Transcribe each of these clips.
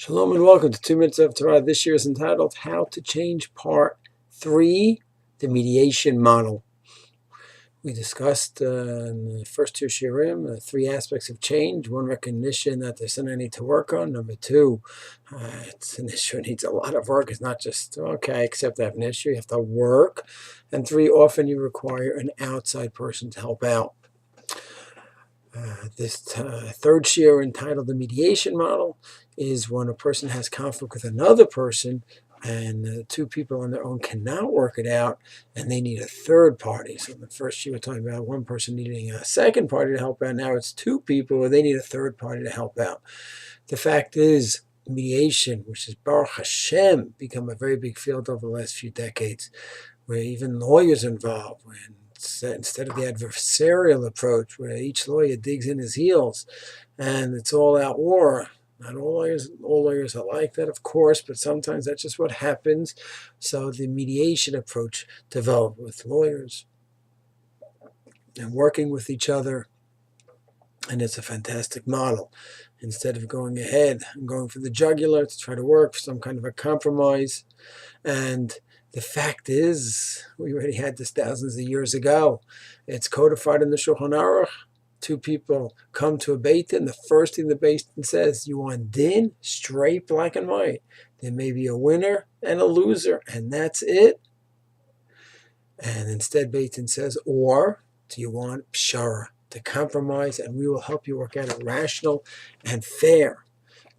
Shalom and welcome to 2 Minutes of Torah. This year is entitled How to Change Part 3, the Mediation Model. We discussed in the first two shiurim 3 aspects of change. 1, recognition that there's something I need to work on. Number 2, it's an issue that needs a lot of work. It's not just, okay, I accept I have an issue. You have to work. And 3, often you require an outside person to help out. This third shiur, entitled the mediation model, is when a person has conflict with another person and 2 people on their own cannot work it out and they need a third party. So in the first shiur, we're talking about one person needing a second party to help out. Now it's 2 people where they need a third party to help out. The fact is, mediation, which is Baruch Hashem, become a very big field over the last few decades, where even lawyers are involved. Instead of the adversarial approach where each lawyer digs in his heels and it's all out war. Not all lawyers are like that, of course, but sometimes that's just what happens. So the mediation approach developed with lawyers and working with each other, and it's a fantastic model. Instead of going ahead and going for the jugular to try to work for some kind of a compromise. And the fact is, we already had this thousands of years ago. It's codified in the Shulchan Aruch. 2 people come to a Beit Din. The first thing the Beit Din says, you want din, straight, black and white. There may be a winner and a loser, and that's it. And instead, Beit Din says, or do you want pshara, to compromise, and we will help you work out a rational and fair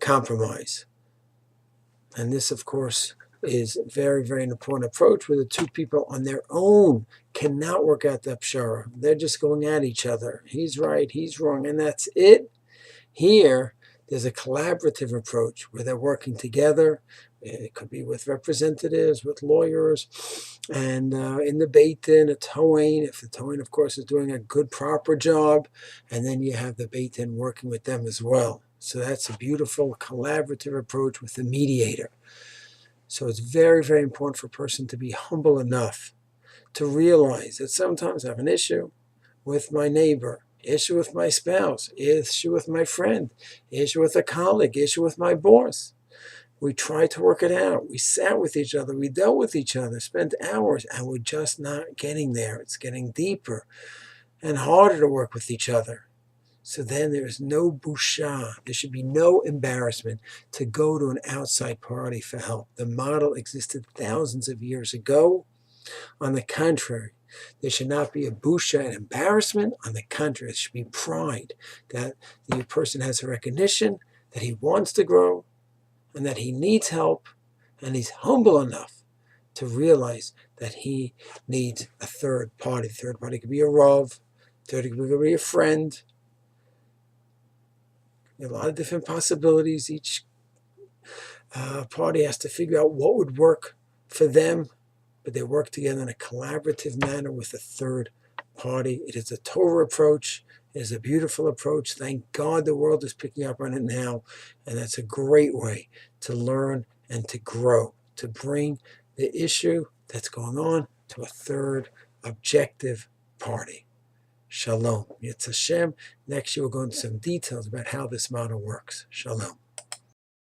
compromise. And this, of course, is very, very important approach where the 2 people on their own cannot work out that pshara. They're just going at each other. He's right, he's wrong, and that's it. Here, there's a collaborative approach where they're working together. It could be with representatives, with lawyers, and in the Beit Din, a Tohen, if the Tohen, of course, is doing a good, proper job, and then you have the Beit Din working with them as well. So that's a beautiful collaborative approach with the mediator. So it's very, very important for a person to be humble enough to realize that sometimes I have an issue with my neighbor, issue with my spouse, issue with my friend, issue with a colleague, issue with my boss. We tried to work it out. We sat with each other. We dealt with each other, spent hours, and we're just not getting there. It's getting deeper and harder to work with each other. So then there is no busha. There should be no embarrassment to go to an outside party for help. The model existed thousands of years ago. On the contrary, there should not be a busha and embarrassment. On the contrary, it should be pride that the person has a recognition that he wants to grow and that he needs help, and he's humble enough to realize that he needs a third party. The third party could be a rav, third party could be a friend. A lot of different possibilities. Each party has to figure out what would work for them, but they work together in a collaborative manner with a third party. It is a Torah approach. It is a beautiful approach. Thank God the world is picking up on it now, and that's a great way to learn and to grow, to bring the issue that's going on to a third objective party. Shalom. Yitz Hashem. Next year we'll go into some details about how this model works. Shalom.